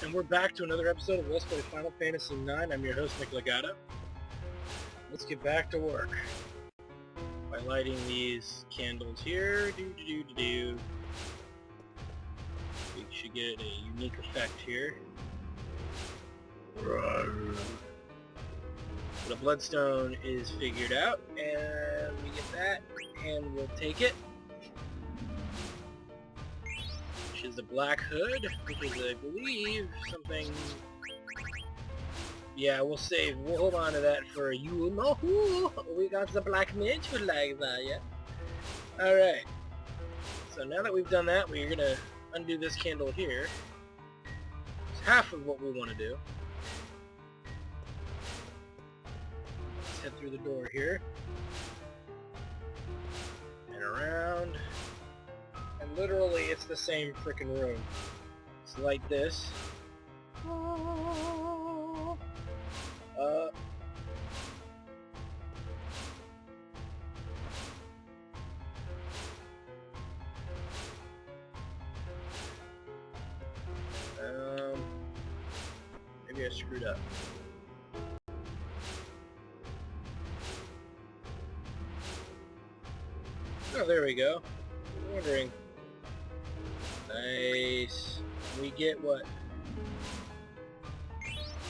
And we're back to another episode of Let's Play Final Fantasy IX. I'm your host, Nick Legato. Let's get back to work by lighting these candles here. We should get a unique effect here. The bloodstone is figured out, and we get that, and we'll take it. Which is a black hood, which is, I believe, something... Yeah, we'll save. We'll hold on to that for you know who. We got the black mage like that, yeah? Alright. So now that we've done that, we're gonna undo this candle here. It's half of what we want to do. Let's head through the door here. And around. And literally, it's the same frickin' room. Let's light this. Maybe I screwed up. Oh, there we go. I'm wondering. Nice. We get what?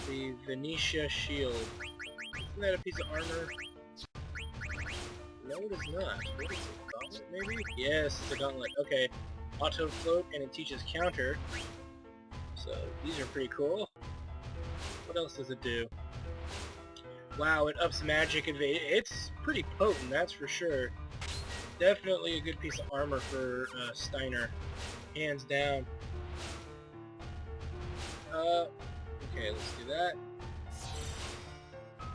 The Venetia shield. Isn't that a piece of armor? No, it is not. What is it? Gauntlet, maybe? Yes, it's a gauntlet. Okay. Auto float, and it teaches counter. So, these are pretty cool. What else does it do? Wow, it ups magic evade. It's pretty potent, that's for sure. Definitely a good piece of armor for Steiner. Hands down. Okay, let's do that.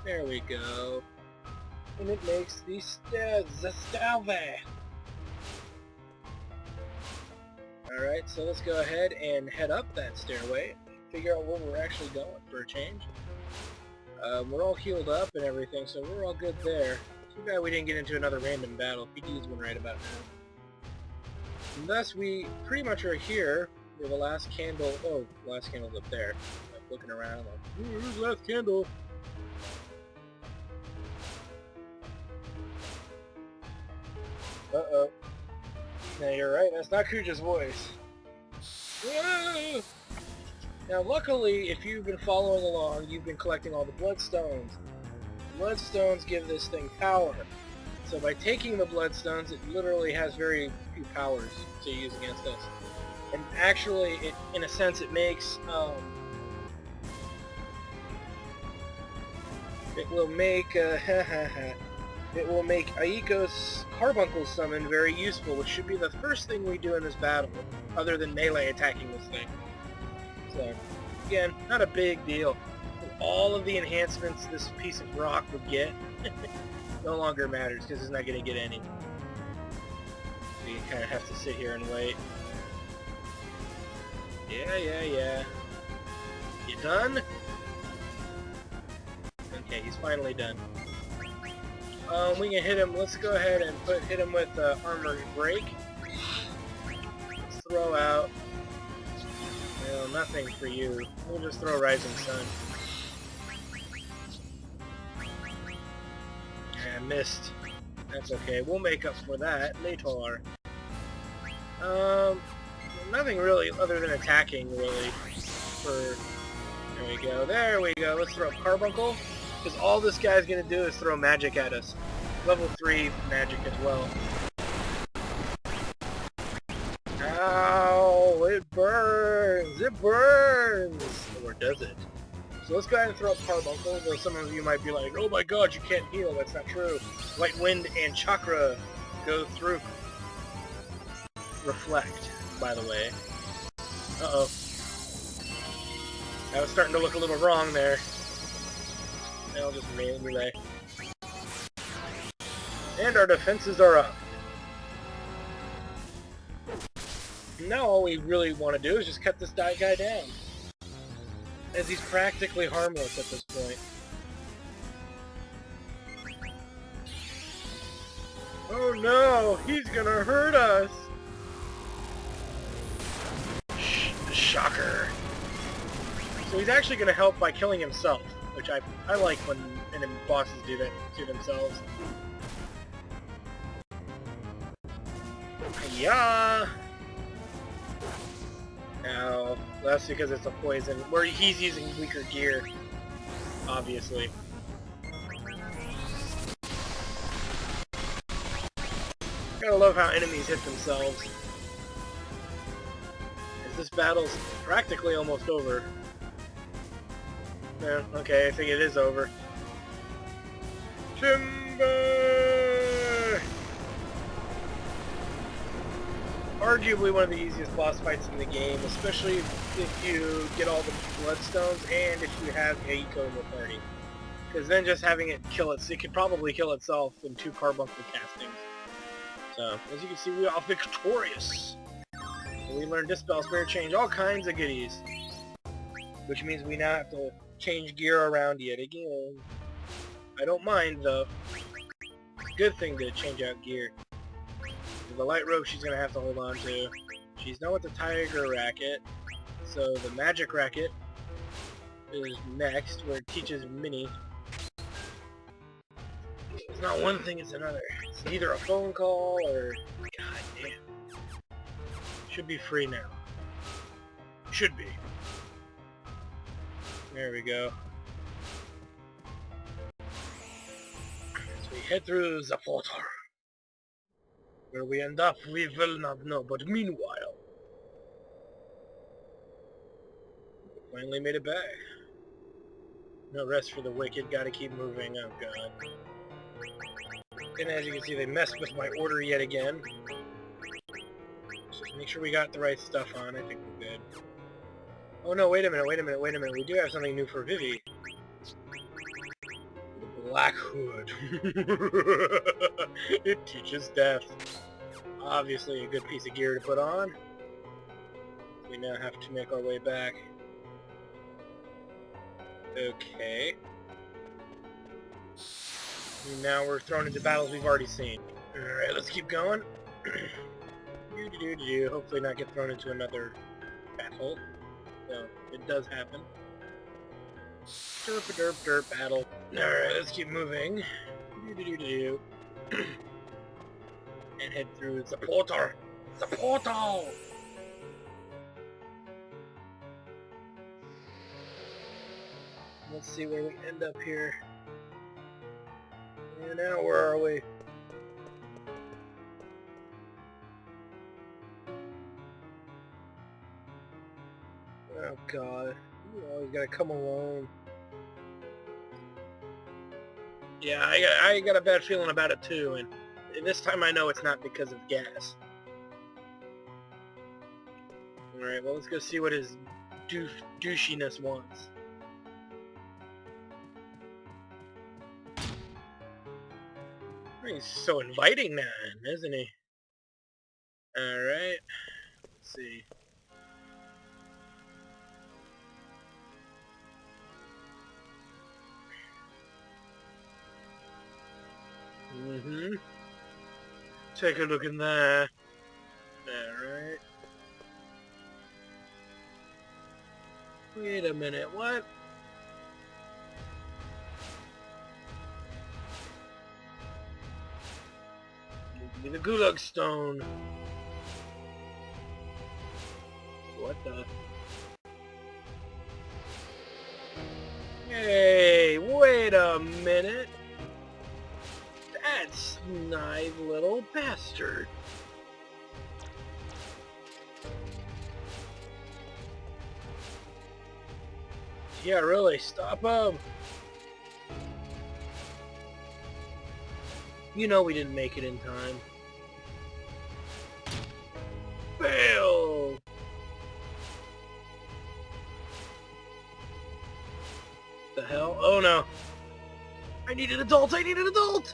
There we go. And it makes the stairs, the stairway. Alright, so let's go ahead and head up that stairway. Figure out where we're actually going for a change. We're all healed up and everything, so we're all good there. Too bad we didn't get into another random battle. PD's one right about now. And thus, we pretty much are here where the last candle... Oh, the last candle's up there. Like, looking around, like, ooh, where's the last candle? Uh-oh. Now, you're right, that's not Kuja's voice. Whoa! Now, luckily, if you've been following along, you've been collecting all the bloodstones. Bloodstones give this thing power. So by taking the bloodstones, it literally has very few powers to use against us. And actually, in a sense, it makes, it will make, it will make Aiko's Carbuncle summon very useful, which should be the first thing we do in this battle, other than melee attacking this thing. So, again, not a big deal. All of the enhancements this piece of rock would get no longer matters, because it's not going to get any. So you kind of have to sit here and wait. Yeah. You done? Okay, he's finally done. We can hit him. Let's go ahead and hit him with Armor Break. Let's throw out. Well, nothing for you. We'll just throw Rising Sun. Yeah, missed. That's okay. We'll make up for that later. Nothing really other than attacking, really. There we go. There we go. Let's throw Carbuncle. Because all this guy's gonna do is throw magic at us. Level 3 magic as well. Ow! It burns! It burns! Or does it? So let's go ahead and throw up Carbuncle, though some of you might be like, oh my god, you can't heal. That's not true. Light Wind and Chakra go through. Reflect, by the way. Uh-oh. That was starting to look a little wrong there. I'll just melee. And our defenses are up. Now all we really want to do is just cut this guy down. As he's practically harmless at this point. Oh no! He's gonna hurt us! Shocker! So he's actually going to help by killing himself, which I like when enemy bosses do that to themselves. Yeah. No, that's because it's a poison. Where he's using weaker gear, obviously. Gotta love how enemies hit themselves. As this battle's practically almost over. Yeah, okay, I think it is over. Timber! Arguably one of the easiest boss fights in the game, especially if you get all the bloodstones and if you have Eiko in the party. Because then just having it kill it could probably kill itself in 2 carbuncle castings. So, as you can see, we are victorious. So we learned Dispel, Spirit Change, all kinds of goodies. Which means we now have to change gear around yet again. I don't mind, though. It's a good thing to change out gear. The light rope she's going to have to hold on to. She's done with the tiger racket. So the magic racket is next, where it teaches Minnie. It's not one thing, it's another. It's either a phone call or... God damn. Should be free now. Should be. There we go. So we head through the portal. Where we end up, we will not know, but meanwhile... we finally made it back. No rest for the wicked, gotta keep moving, oh god. And as you can see, they messed with my order yet again. Just make sure we got the right stuff on, I think we're good. Oh no, wait a minute, we do have something new for Vivi. The Black Hood. It teaches death. Obviously a good piece of gear to put on. We now have to make our way back. Okay. And now we're thrown into battles we've already seen. Alright, let's keep going. Hopefully not get thrown into another battle. So, it does happen. Derp battle. Alright, let's keep moving. And head through the portal. The portal! Let's see where we end up here. And now where are we? Oh god. You always gotta come alone. Yeah, I got a bad feeling about it too, and this time I know it's not because of gas. Alright, well let's go see what his douchiness wants. He's so inviting now, isn't he? Alright. Let's see. Take a look in there. Alright. Wait a minute, what? Give me the Gulag Stone. What the? Hey, wait a minute. That snide little bastard. Yeah, really, stop him. You know we didn't make it in time. Fail! The hell? Oh no. I need an adult! I need an adult!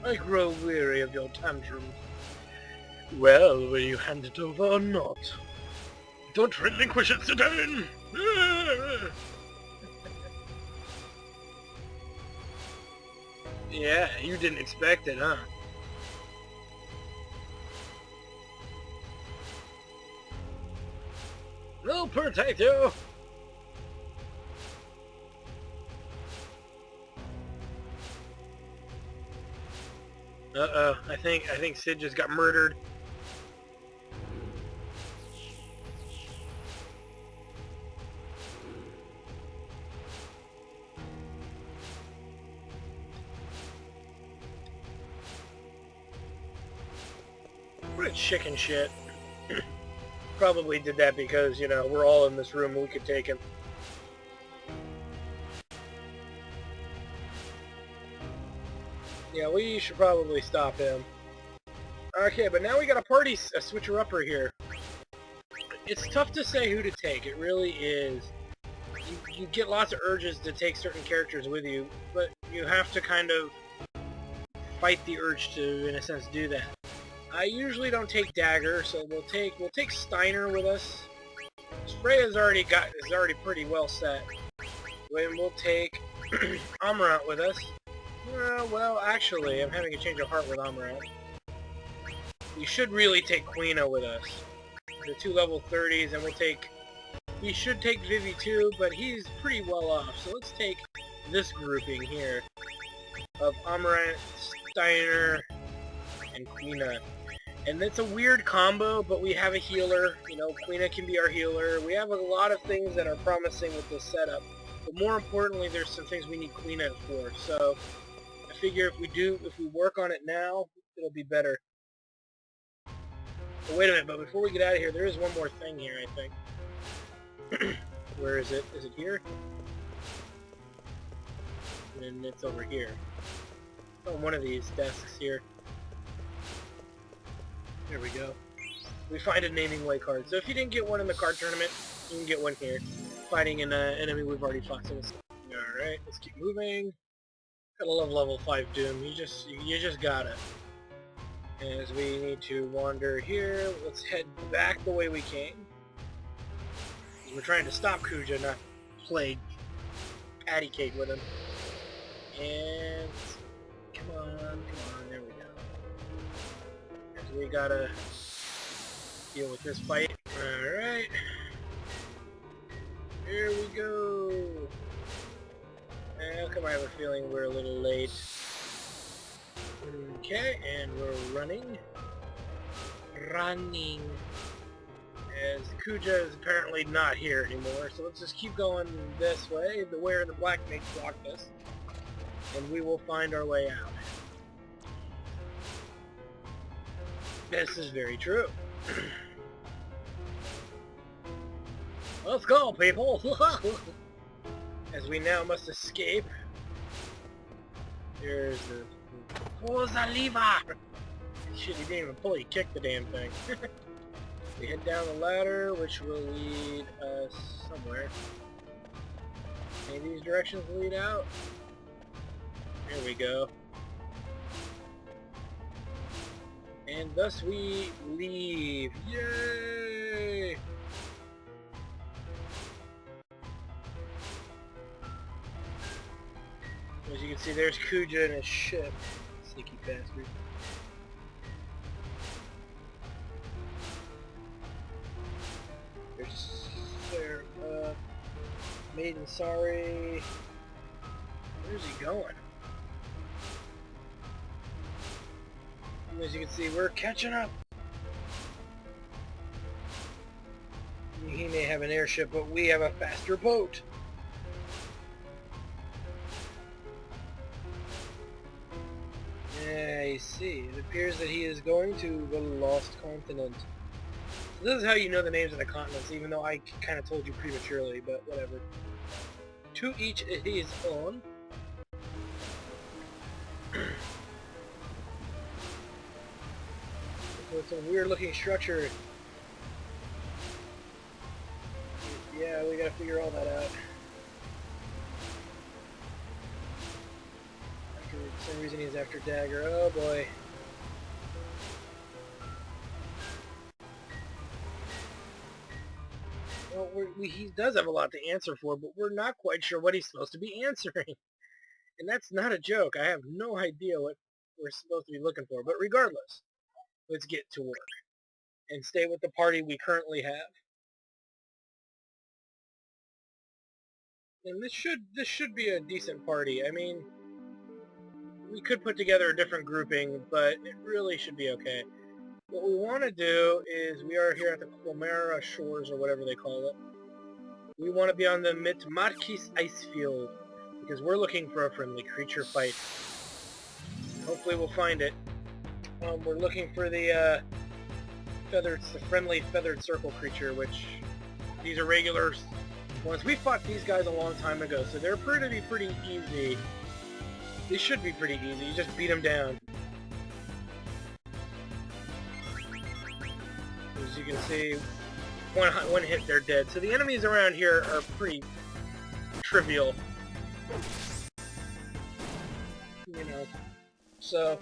I grow weary of your tantrums. Well, will you hand it over or not? Don't relinquish it, Zidane! Yeah, you didn't expect it, huh? No potato! Uh-oh, I think Sid just got murdered. What a chicken shit. Probably did that because, you know, we're all in this room, we could take him. Yeah, we should probably stop him. Okay, but now we got a party switcher-upper here. It's tough to say who to take, it really is. You get lots of urges to take certain characters with you, but you have to kind of fight the urge to, in a sense, do that. I usually don't take Dagger, so we'll take Steiner with us. Freya's already pretty well set. We'll take Amrat with us. Well, actually, I'm having a change of heart with Amrat. We should really take Quina with us. The 2 level 30s, and we should take Vivi too, but he's pretty well off. So let's take this grouping here of Amrat, Steiner, and Quina. And it's a weird combo, but we have a healer. You know, Quina can be our healer. We have a lot of things that are promising with this setup. But more importantly, there's some things we need Quina for. So I figure if we work on it now, it'll be better. But wait a minute, but before we get out of here, there is one more thing here, I think. Where is it? Is it here? And it's over here. On one of these desks here. There we go. We find a naming way card. So if you didn't get one in the card tournament, you can get one here. Fighting an enemy we've already fought. So alright, let's keep moving. Gotta love level 5 Doom. You just gotta. As we need to wander here, let's head back the way we came. We're trying to stop Kuja, not play patty cake with him. And come on, there we go. As we gotta deal with this fight. Alright. Here we go. How come I have a feeling we're a little late? Okay, and we're running. As Kuja is apparently not here anymore, so let's just keep going this way, where the black mage blocked us, and we will find our way out. This is very true. Let's go, people! As we now must escape. Here's the... Oh, Zaliva! Shit, he didn't even pull, he kicked the damn thing. We head down the ladder, which will lead us somewhere. Any of these directions lead out? There we go. And thus we leave. Yay! As you can see, there's Kuja and his ship. Sneaky bastard. There's Maiden Sorry. Where's he going? And as you can see, we're catching up. He may have an airship, but we have a faster boat. Yeah, you see. It appears that he is going to the Lost Continent. So this is how you know the names of the continents, even though I kind of told you prematurely, but whatever. To each his own. So it's a weird looking structure. Yeah, we gotta figure all that out. For some reason he's after Dagger. Oh boy. Well, he does have a lot to answer for, but we're not quite sure what he's supposed to be answering. And that's not a joke. I have no idea what we're supposed to be looking for. But regardless, let's get to work and stay with the party we currently have. And this should be a decent party. I mean, we could put together a different grouping, but it really should be okay. What we want to do is, we are here at the Clomera Shores, or whatever they call it. We want to be on the Mitmarkis ice field, because we're looking for a friendly creature fight. Hopefully we'll find it. We're looking for the friendly feathered circle creature, which these are regular ones. We fought these guys a long time ago, so they're pretty easy. They should be pretty easy. You just beat them down. As you can see, one hit, they're dead. So the enemies around here are pretty trivial. You know, so...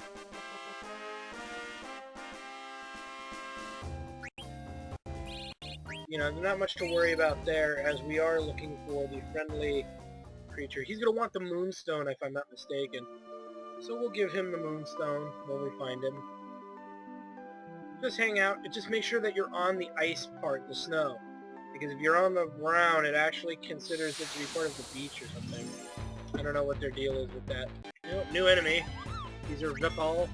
You know, not much to worry about there, as we are looking for the friendly creature. He's going to want the Moonstone, if I'm not mistaken. So we'll give him the Moonstone when we find him. Just hang out, and just make sure that you're on the ice part, the snow. Because if you're on the ground, it actually considers it to be part of the beach or something. I don't know what their deal is with that. Nope, new enemy. These are Vipal.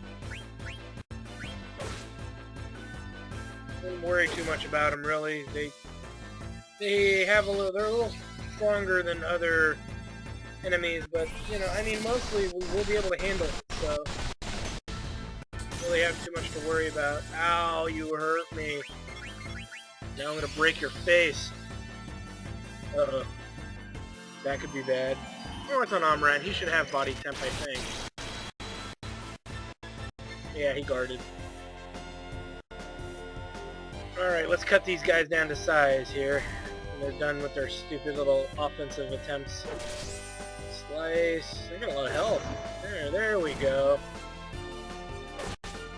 Don't worry too much about them, really. They're a little stronger than other enemies, but, you know, I mean, mostly we will be able to handle it, so don't really have too much to worry about. Ow, you hurt me. Now I'm gonna break your face. Uh-oh. That could be bad. Oh, it's on Omrat. He should have body temp, I think. Yeah, he guarded. Alright, let's cut these guys down to size here. They're done with their stupid little offensive attempts. Slice. They got a lot of health. There we go.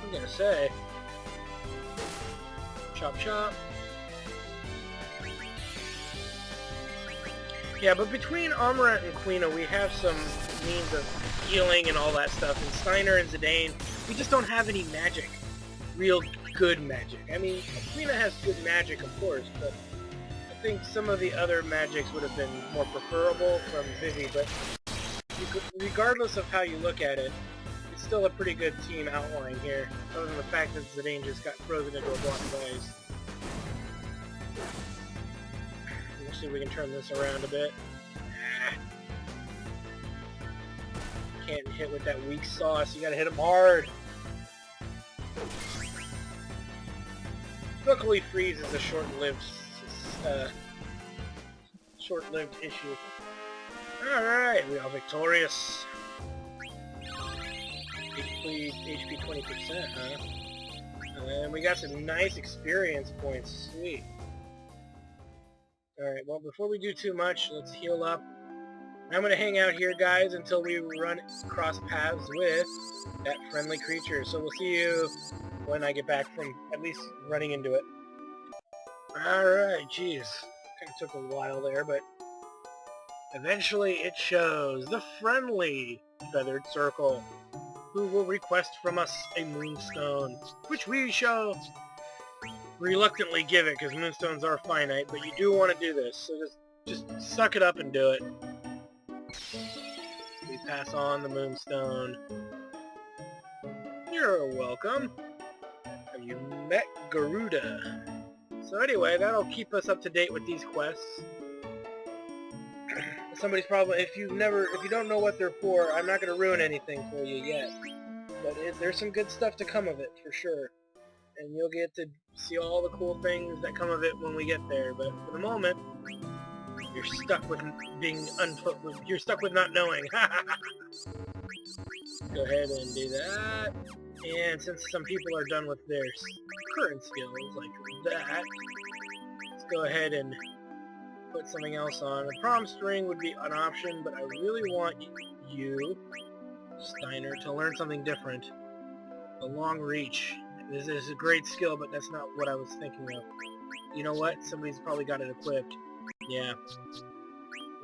I'm gonna say. Chop chop. Yeah, but between Amaranth and Quina, we have some means of healing and all that stuff. And Steiner and Zidane, we just don't have any magic. Real good magic. I mean, Quina has good magic, of course, but I think some of the other magics would have been more preferable from Vivi, but regardless of how you look at it, it's still a pretty good team outline here, other than the fact that Zidane just got frozen into a block of ice. Let's see if we can turn this around a bit. Can't hit with that weak sauce, you gotta hit him hard! Luckily, freeze is a short-lived issue. Alright, we are victorious. HP 20%, huh? And we got some nice experience points. Sweet. Alright, well, before we do too much, let's heal up. I'm going to hang out here, guys, until we cross paths with that friendly creature. So we'll see you when I get back from at least running into it. Alright, jeez. Kind of took a while there, but eventually it shows. The friendly feathered circle, who will request from us a moonstone, which we shall reluctantly give it, because moonstones are finite, but you do want to do this, so just suck it up and do it. We pass on the moonstone. You're welcome. Have you met Garuda? So anyway, that'll keep us up to date with these quests. Somebody's probably, if you don't know what they're for, I'm not going to ruin anything for you yet. But there's some good stuff to come of it, for sure. And you'll get to see all the cool things that come of it when we get there. But for the moment, you're stuck with you're stuck with not knowing. Go ahead and do that. And since some people are done with their current skills, like that, let's go ahead and put something else on. The prom string would be an option, but I really want you, Steiner, to learn something different. The long reach. This is a great skill, but that's not what I was thinking of. You know what? Somebody's probably got it equipped. Yeah.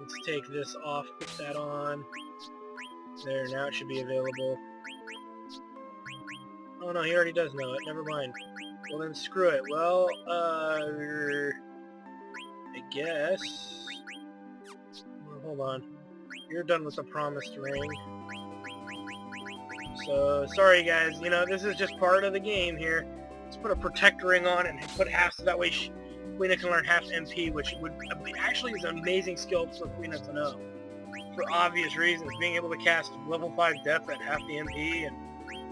Let's take this off, put that on. There, now it should be available. Oh no, he already does know it. Never mind. Well then, screw it. Well, I guess... Well, hold on. You're done with the promised ring. So, sorry guys, you know, this is just part of the game here. Let's put a protect ring on and put half so that way Quina can learn half MP, which would actually is an amazing skill for Quina to know. For obvious reasons, being able to cast level 5 Death at half the MP and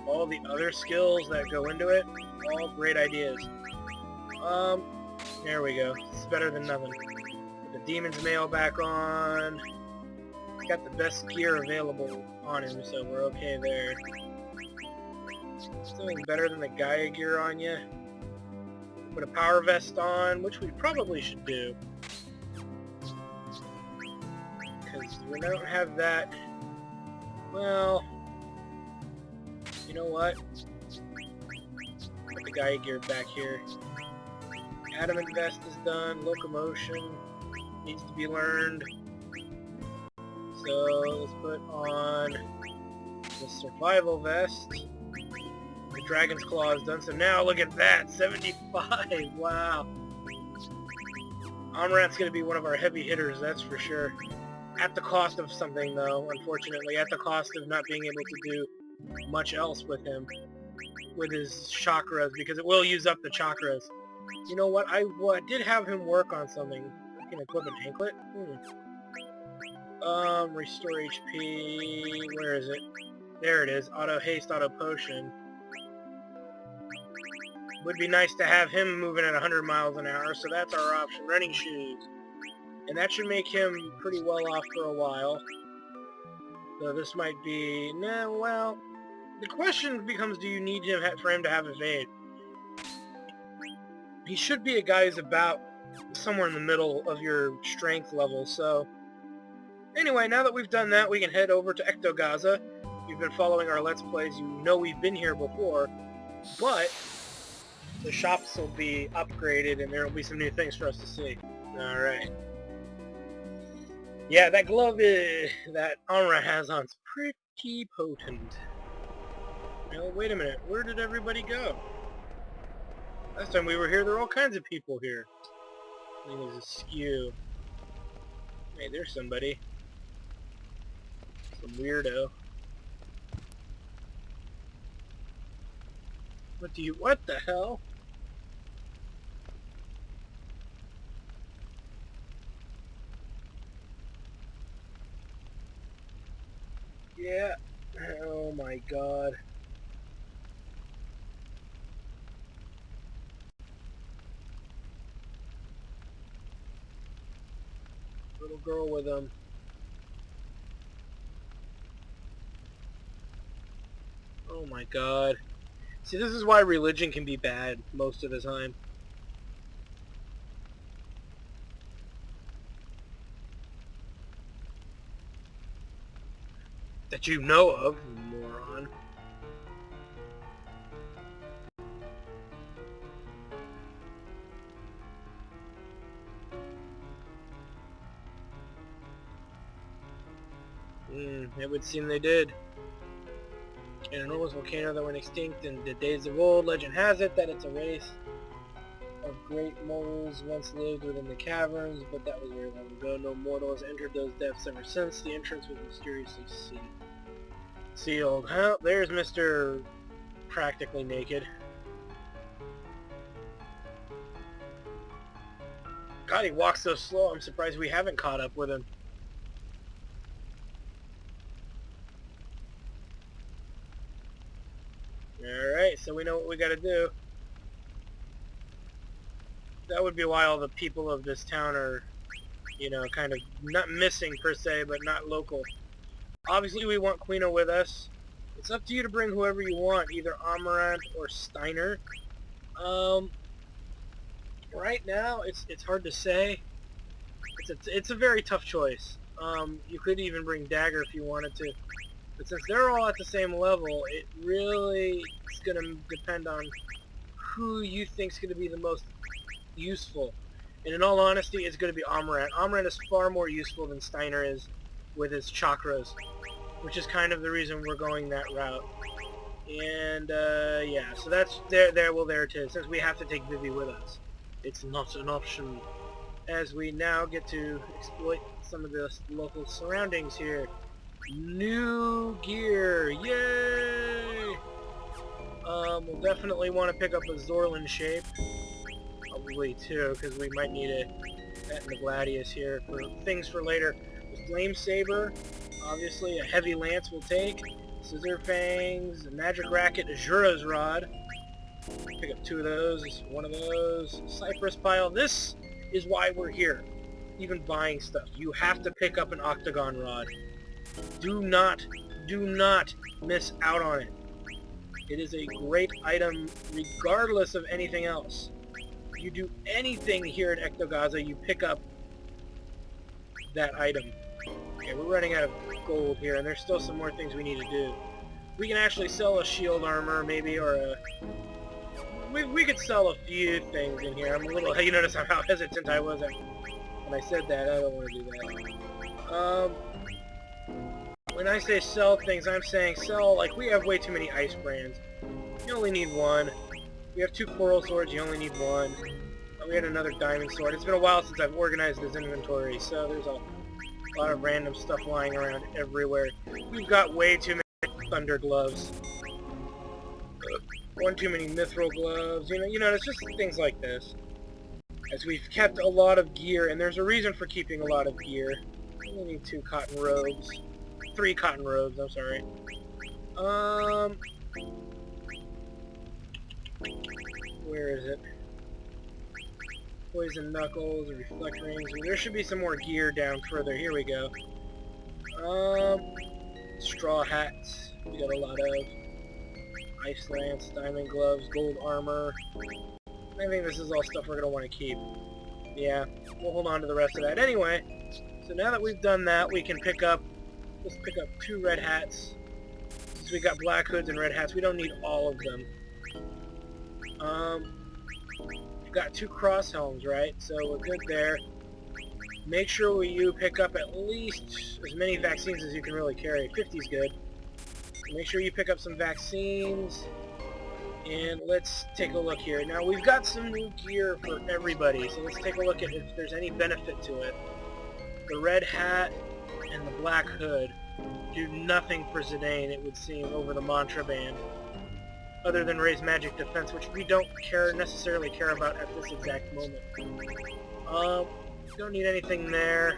all the other skills that go into it, all great ideas. There we go. It's better than nothing. Put the Demon's Mail back on. He's got the best gear available on him, so we're okay there. Something better than the Gaia gear on you. Put a power vest on, which we probably should do. Because we don't have that. Well, you know what? Put the Gaia gear back here. Adamant vest is done. Locomotion needs to be learned. So let's put on the survival vest. The Dragon's Claw is done, so now look at that, 75, wow. Amrant's going to be one of our heavy hitters, that's for sure. At the cost of something, though, unfortunately, at the cost of not being able to do much else with him, with his chakras, because it will use up the chakras. You know what, I did have him work on something. I can equip an anklet? Restore HP, where is it? There it is, auto haste, auto potion. Would be nice to have him moving at 100 miles an hour, so that's our option. Running shoes. And that should make him pretty well off for a while. So this might be... Nah, well... The question becomes, do you need him for him to have evade? He should be a guy who's about somewhere in the middle of your strength level, so... Anyway, now that we've done that, we can head over to Ectogaza. If you've been following our Let's Plays, you know we've been here before, but... The shops will be upgraded and there will be some new things for us to see. Alright. Yeah, that glove that Amra has on is pretty potent. Now, wait a minute. Where did everybody go? Last time we were here, there were all kinds of people here. I think there's a skew. Hey, there's somebody. Some weirdo. What the hell? Yeah. Oh my god. Little girl with him. Oh my god. See, this is why religion can be bad most of the time. That you know of, moron. It would seem they did. An enormous volcano that went extinct in the days of old. Legend has it that it's a race of great moles once lived within the caverns, but that was very long ago. No mortal has entered those depths ever since. The entrance was mysteriously sealed. Well, there's Mr. Practically Naked. God, he walks so slow. I'm surprised we haven't caught up with him. Alright, so we know what we gotta do. That would be why all the people of this town are, you know, kind of not missing per se, but not local. Obviously we want Quina with us. It's up to you to bring whoever you want, either Amarant or Steiner. Right now, it's hard to say. It's a very tough choice. You could even bring Dagger if you wanted to. But since they're all at the same level, it really is going to depend on who you think is going to be the most useful. And in all honesty, it's going to be Amarant. Amarant is far more useful than Steiner is with his chakras. which is kind of the reason we're going that route. And, yeah, so that's, there it is, since we have to take Vivi with us. It's not an option, as we now get to exploit some of the local surroundings here. New gear, yay! We'll definitely want to pick up a Zorlin shape, probably two, because we might need that in the Gladius here for things for later. The Flame Saber, obviously a heavy lance will take. Scissor Fangs, Magic Racket, Azura's Rod. Pick up two of those, one of those. Cypress Pile. This is why we're here. Even buying stuff. You have to pick up an Octagon Rod. Do not miss out on it. It is a great item regardless of anything else. If you do anything here at Ectogaza, you pick up that item. Okay, we're running out of gold here, and there's still some more things we need to do. We can actually sell a shield armor, maybe, or a... We could sell a few things in here. I'm a little... You notice how hesitant I was when I said that. I don't want to do that. When I say sell things, I'm saying sell... Like, we have way too many ice brands. You only need one. We have two coral swords. You only need one. We had another diamond sword. It's been a while since I've organized this inventory, so there's a lot of random stuff lying around everywhere. We've got way too many thunder gloves. One too many mithril gloves. You know, it's just things like this. As we've kept a lot of gear, and there's a reason for keeping a lot of gear. We only need 2 cotton robes. 3 cotton robes, I'm sorry. Where is it? Poison knuckles, reflect rings. There should be some more gear down further. Here we go. Straw hats. We got a lot of. Ice lance, diamond gloves, gold armor. I think this is all stuff we're gonna want to keep. Yeah, we'll hold on to the rest of that. Anyway, so now that we've done that, we can pick up. Let's pick up 2 red hats. Since we got black hoods and red hats, we don't need all of them. We've got 2 cross helms, right? So we're good there. Make sure you pick up at least as many vaccines as you can really carry. 50's good. Make sure you pick up some vaccines. And let's take a look here. Now, we've got some new gear for everybody, so let's take a look at if there's any benefit to it. The red hat and the black hood do nothing for Zidane, it would seem, over the mantra band. Other than raise magic defense, which we don't necessarily care about at this exact moment. Don't need anything there.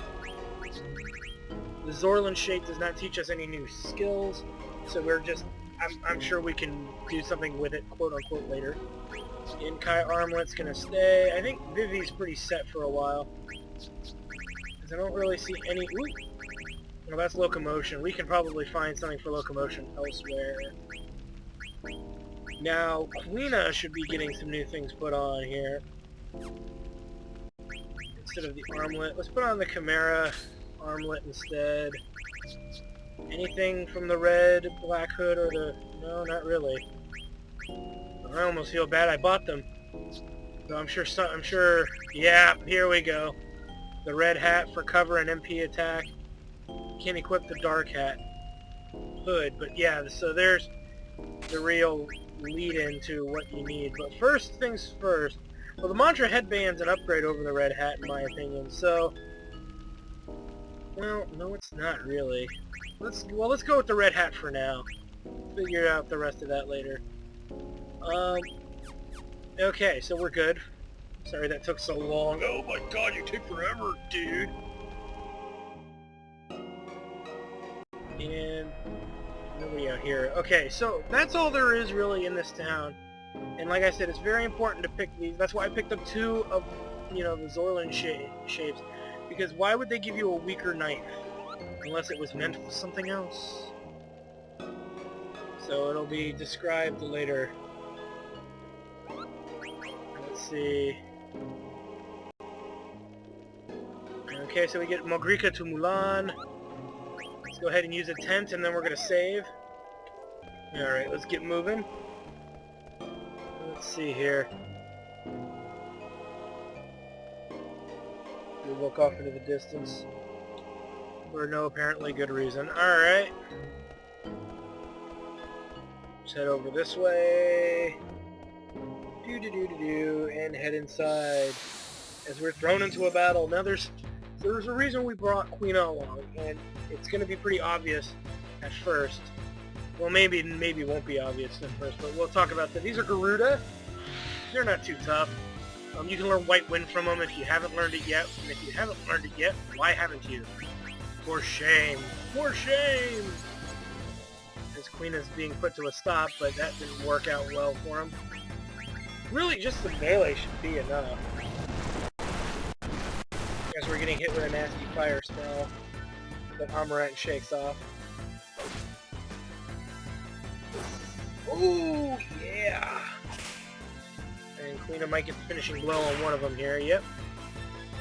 The Zorlin shape does not teach us any new skills, so we're just... I'm sure we can do something with it, quote-unquote, later. Inkai armlet's gonna stay. I think Vivi's pretty set for a while. Because I don't really see any... Ooh! Well, that's locomotion. We can probably find something for locomotion elsewhere. Now, Quina should be getting some new things put on here. Instead of the armlet. Let's put on the Chimera armlet instead. Anything from the red, black hood, or the... No, not really. I almost feel bad I bought them. So I'm sure... Yeah, here we go. The red hat for cover and MP attack. Can't equip the dark hat hood, but yeah, so there's the real lead-in to what you need. But first things first. Well, the Mantra headband's an upgrade over the red hat, in my opinion, so... Well, no, it's not really. Let's go with the red hat for now. Figure out the rest of that later. Okay, so we're good. Sorry that took so long. Oh my god, you take forever, dude. And nobody out here. Okay, so that's all there is really in this town. And like I said, it's very important to pick these. That's why I picked up 2 of, the Zorlin shapes. Because why would they give you a weaker knife? Unless it was meant for something else. So it'll be described later. Let's see. Okay, so we get Mogrika to Mulan. Let's go ahead and use a tent, and then we're going to save. Alright, let's get moving. Let's see here. We look off into the distance. For no apparently good reason. Alright. Let's head over this way. And head inside. As we're thrown into a battle. Now there's a reason we brought Quina along, and it's going to be pretty obvious at first. Well, maybe it won't be obvious at first, but we'll talk about that. These are Garuda. They're not too tough. You can learn White Wind from them if you haven't learned it yet. And if you haven't learned it yet, why haven't you? For shame. For shame! As Queen is being put to a stop, but that didn't work out well for him. Really, just the melee should be enough. As we're getting hit with a nasty fire spell that Amaranth shakes off. Ooh, yeah! And Quina might get the finishing blow on one of them here. Yep.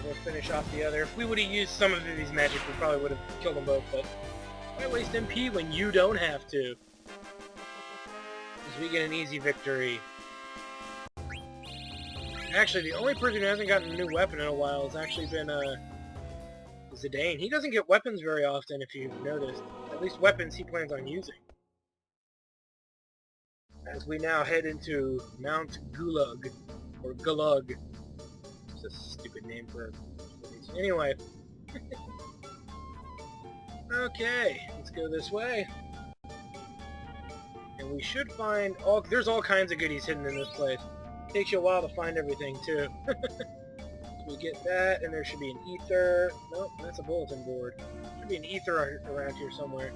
We'll finish off the other. If we would have used some of Vivi's magic, we probably would have killed them both, but why waste MP when you don't have to? As we get an easy victory. Actually, the only person who hasn't gotten a new weapon in a while has actually been, Zidane. He doesn't get weapons very often, if you've noticed. At least weapons he plans on using. As we now head into Mount Gulag, or Gulag. It's a stupid name for a place. Anyway. Okay, let's go this way. And we should find there's all kinds of goodies hidden in this place. It takes you a while to find everything, too. So we get that, and there should be an ether. Nope, that's a bulletin board. There should be an ether around here somewhere.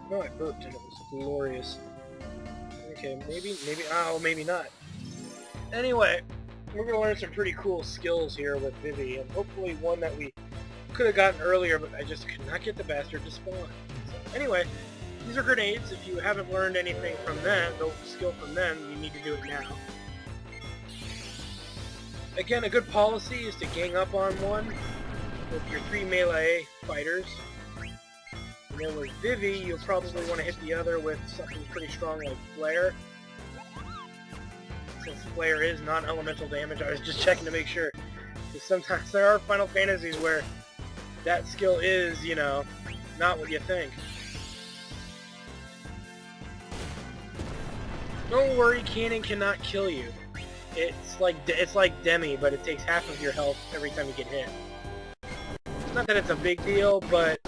No, I burped and it was glorious. Okay, maybe, maybe not. Anyway, we're going to learn some pretty cool skills here with Vivi, and hopefully one that we could have gotten earlier, but I just could not get the bastard to spawn. So, anyway, these are grenades. If you haven't learned anything from them, the skill from them, you need to do it now. Again, a good policy is to gang up on one with your 3 melee fighters. And then with Vivi, you'll probably want to hit the other with something pretty strong like Flare. Since Flare is non-elemental damage, I was just checking to make sure. Because sometimes there are Final Fantasies where that skill is, you know, not what you think. Don't worry, Cannon cannot kill you. It's like Demi, but it takes half of your health every time you get hit. It's not that it's a big deal, but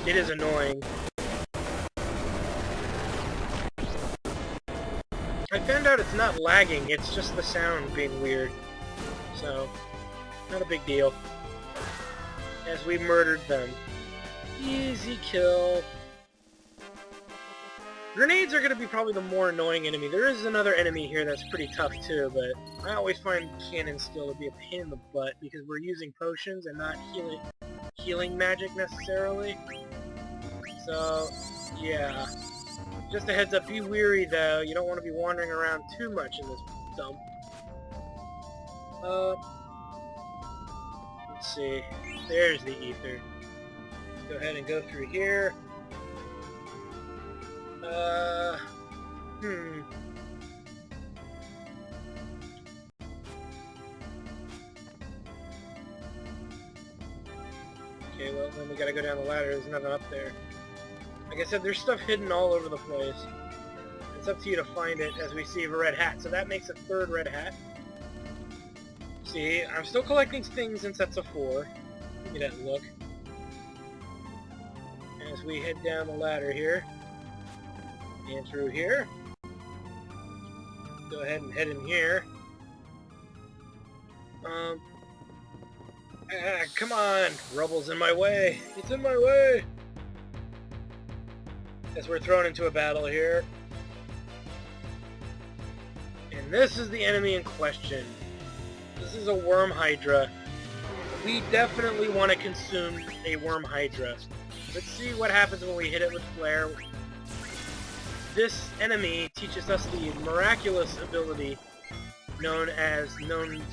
it is annoying. I found out it's not lagging, it's just the sound being weird. So, not a big deal. As we murdered them. Easy kill. Grenades are going to be probably the more annoying enemy. There is another enemy here that's pretty tough too, but I always find cannon skill to be a pain in the butt because we're using potions and not healing magic necessarily. So, yeah. Just a heads up, be weary though. You don't want to be wandering around too much in this dump. Let's see. There's the ether. Go ahead and go through here. Okay, well, then we gotta go down the ladder. There's nothing up there. Like I said, there's stuff hidden all over the place. It's up to you to find it as we see a red hat. So that makes a third red hat. See, I'm still collecting things in sets of 4. Give me that look. As we head down the ladder here. And through here. Go ahead and head in here. Come on! Rubble's in my way! It's in my way! As we're thrown into a battle here. And this is the enemy in question. This is a Worm Hydra. We definitely want to consume a Worm Hydra. Let's see what happens when we hit it with Flare. This enemy teaches us the miraculous ability known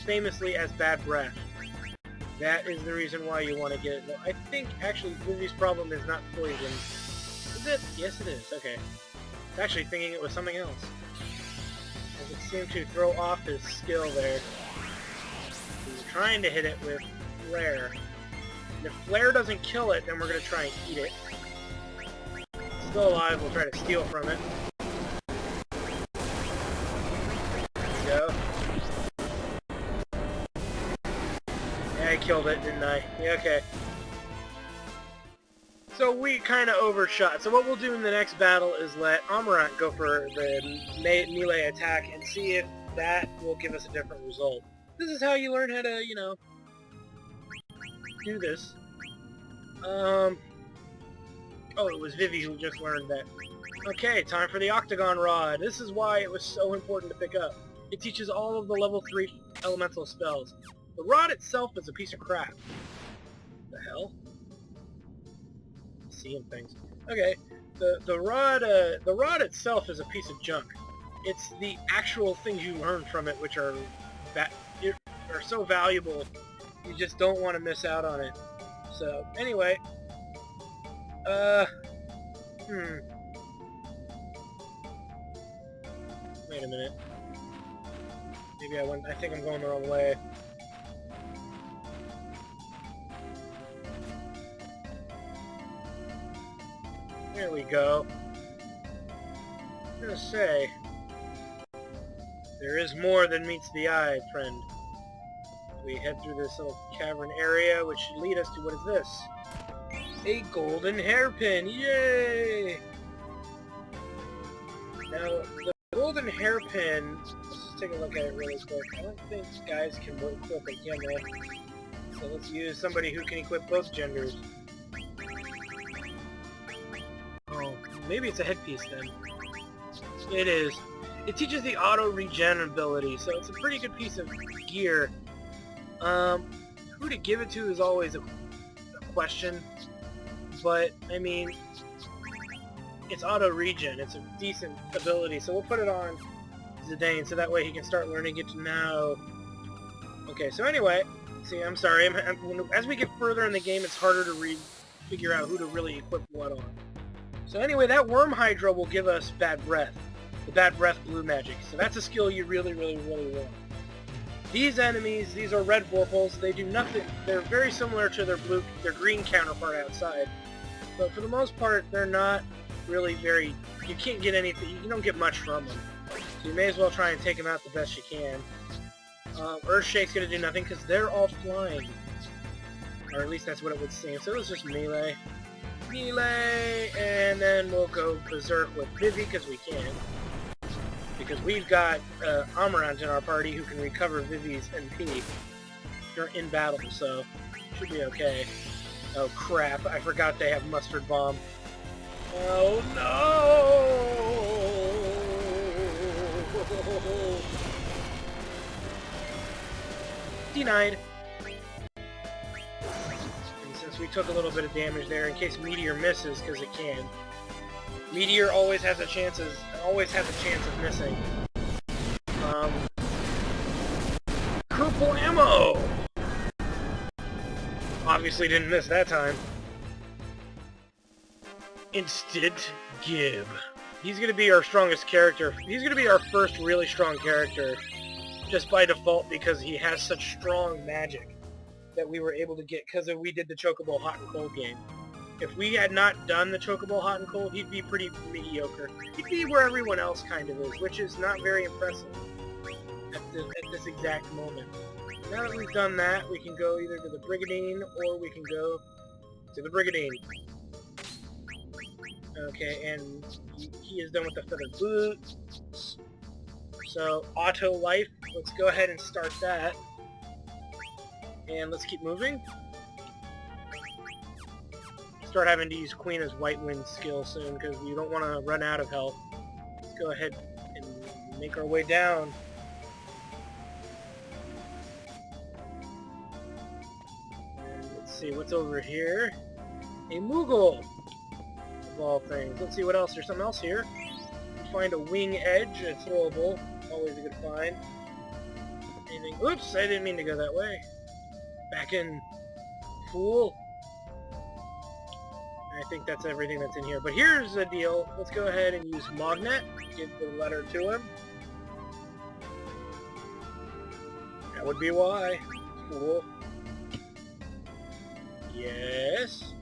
famously as Bad Breath. That is the reason why you want to get it. Well, I think actually Vivi's problem is not poison. Is it? Yes it is. Okay. I was actually thinking it was something else. As it seemed to throw off his skill there. He's trying to hit it with Flare. And if Flare doesn't kill it, then we're going to try and eat it. still alive. We'll try to steal from it. There we go. Yeah, I killed it, didn't I? Yeah, okay. So we kind of overshot. So what we'll do in the next battle is let Amarant go for the melee attack and see if that will give us a different result. This is how you learn how to, you know, do this. Oh, it was Vivi who just learned that. Okay, time for the Octagon Rod. This is why it was so important to pick up. It teaches all of the level 3 elemental spells. The rod itself is a piece of crap. The hell? Seeing things. Okay, the rod itself is a piece of junk. It's the actual things you learn from it which are so valuable. You just don't want to miss out on it. So anyway, wait a minute. Maybe I think I'm going the wrong way. There we go. I was gonna say, there is more than meets the eye, friend. We head through this little cavern area, which should lead us to, what is this? A golden hairpin! Yay! Now, the golden hairpin, let's just take a look at it really quick. I don't think guys can equip it, can they? So let's use somebody who can equip both genders. Oh, maybe it's a headpiece then. It is. It teaches the auto-regen ability, so it's a pretty good piece of gear. Who to give it to is always a question, but, I mean, it's auto-regen. It's a decent ability, so we'll put it on Zidane, so that way he can start learning it now. Okay, so anyway, see, I'm sorry, as we get further in the game, it's harder to figure out who to really equip what on. So anyway, that Worm Hydra will give us Bad Breath. The Bad Breath blue magic. So that's a skill you really, really, really want. These enemies, these are red Vorpals, they do nothing. They're very similar to their green counterpart outside. But for the most part, they're not really very... You can't get anything, you don't get much from them. So you may as well try and take them out the best you can. Earthshake's gonna do nothing because they're all flying. Or at least that's what it would seem. So it was just melee. Melee, and then we'll go berserk with Vivi because we can. Because we've got Amarant in our party who can recover Vivi's MP in battle, so should be okay. Oh crap, I forgot they have Mustard Bomb. Oh no! Denied. And since we took a little bit of damage there, in case Meteor misses, because it can. Meteor always has a chance of missing. Purple ammo! Obviously didn't miss that time. Instant Gib. He's gonna be our strongest character. He's gonna be our first really strong character. Just by default because he has such strong magic that we were able to get because we did the Chocobo Hot and Cold game. If we had not done the Chocobo Hot and Cold, he'd be pretty mediocre. He'd be where everyone else kind of is, which is not very impressive at this exact moment. Now that we've done that, we can go either to the Brigadine or we can go to the Brigadine. Okay, and he is done with the Feather Boot. So, Auto Life, let's go ahead and start that. And let's keep moving. Start having to use Queen's White Wind skill soon, because we don't want to run out of health. Let's go ahead and make our way down. And let's see, what's over here? A Moogle! Of all things. Let's see what else. There's something else here. Find a Wing Edge, a throwable. Always a good find. Anything? Oops, I didn't mean to go that way. Back in, fool. I think that's everything that's in here. But here's the deal. Let's go ahead and use Magnet. Give the letter to him. That would be why. Fool. Yes.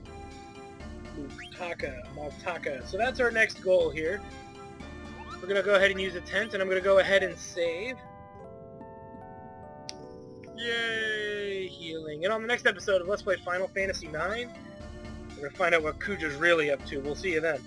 Maltaka. So that's our next goal here. We're going to go ahead and use a tent, and I'm going to go ahead and save. Yay! Healing. And on the next episode of Let's Play Final Fantasy IX, we're going to find out what Kuja's really up to. We'll see you then.